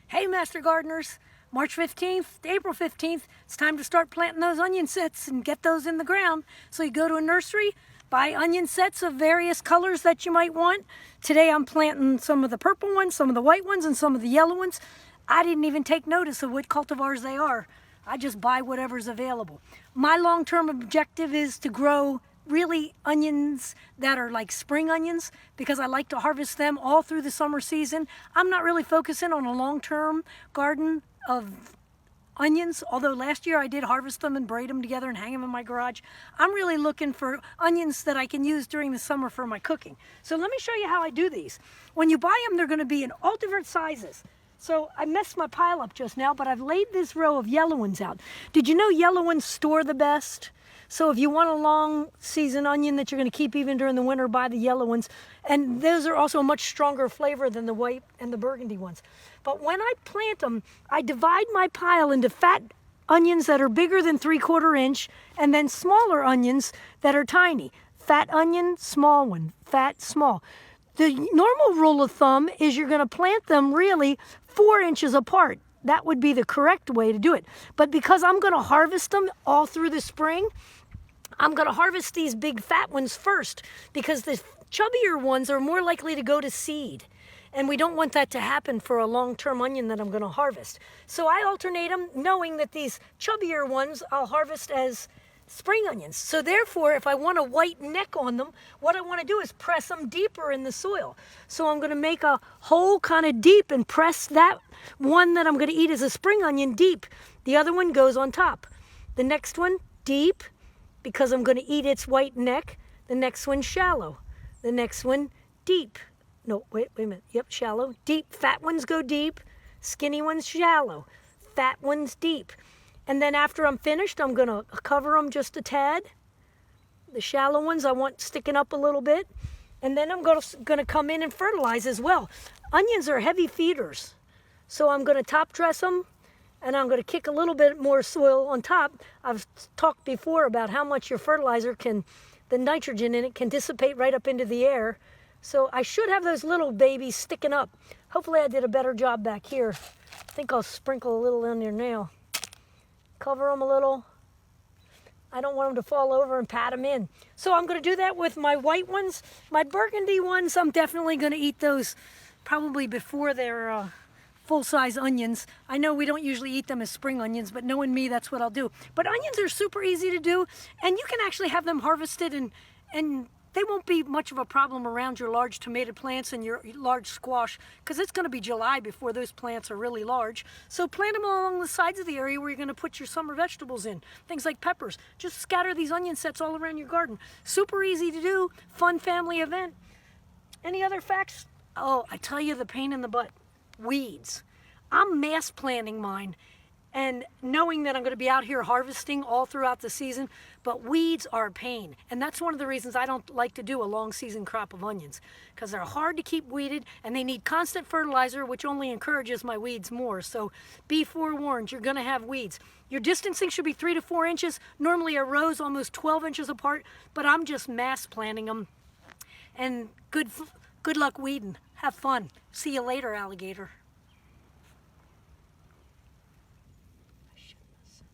Hey Master Gardeners, March 15th to April 15th, it's time to start planting those onion sets and get those in the ground. So you go to a nursery, buy onion sets of various colors that you might want. Today I'm planting some of the purple ones, some of the white ones, and some of the yellow ones. I didn't even take notice of what cultivars they are. I just buy whatever's available. My long-term objective is to grow really onions that are like spring onions because I like to harvest them all through the summer season. I'm not really focusing on a long-term garden of onions, although last year I did harvest them and braid them together and hang them in my garage. I'm really looking for onions that I can use during the summer for my cooking. So let me show you how I do these. When you buy them, they're going to be in all different sizes. So I messed my pile up just now, but I've laid this row of yellow ones out. Did you know yellow ones store the best? So if you want a long season onion that you're going to keep even during the winter, buy the yellow ones. And those are also a much stronger flavor than the white and the burgundy ones. But when I plant them, I divide my pile into fat onions that are bigger than 3/4 inch and then smaller onions that are tiny. Fat onion, small one, fat, small. The normal rule of thumb is you're going to plant them really 4 inches apart. That would be the correct way to do it. But because I'm going to harvest them all through the spring, I'm going to harvest these big fat ones first because the chubbier ones are more likely to go to seed. And we don't want that to happen for a long-term onion that I'm going to harvest. So I alternate them knowing that these chubbier ones I'll harvest as spring onions. So therefore, if I want a white neck on them, what I want to do is press them deeper in the soil. So I'm going to make a hole kind of deep and press that one that I'm going to eat as a spring onion deep. The other one goes on top. The next one, deep, because I'm going to eat its white neck. The next one, shallow. The next one, deep. No, wait a minute. Yep, shallow, deep. Fat ones go deep. Skinny ones, shallow. Fat ones, deep. And then after I'm finished, I'm going to cover them just a tad. The shallow ones I want sticking up a little bit. And then I'm going to come in and fertilize as well. Onions are heavy feeders. So I'm going to top dress them. And I'm going to kick a little bit more soil on top. I've talked before about how much your fertilizer the nitrogen in it can dissipate right up into the air. So I should have those little babies sticking up. Hopefully I did a better job back here. I think I'll sprinkle a little in there now. Cover them a little. I don't want them to fall over and pat them in. So I'm going to do that with my white ones. My burgundy ones, I'm definitely going to eat those probably before they're full-size onions. I know we don't usually eat them as spring onions, but knowing me, that's what I'll do. But onions are super easy to do, and you can actually have them harvested and they won't be much of a problem around your large tomato plants and your large squash because it's going to be July before those plants are really large. So plant them along the sides of the area where you're going to put your summer vegetables in. Things like peppers. Just scatter these onion sets all around your garden. Super easy to do. Fun family event. Any other facts? Oh, I tell you the pain in the butt. Weeds. I'm mass planting mine and knowing that I'm going to be out here harvesting all throughout the season, but weeds are a pain. And that's one of the reasons I don't like to do a long season crop of onions, because they're hard to keep weeded and they need constant fertilizer, which only encourages my weeds more. So be forewarned, you're going to have weeds. Your distancing should be 3 to 4 inches. Normally a row's almost 12 inches apart, but I'm just mass planting them. And good luck weeding. Have fun. See you later, alligator.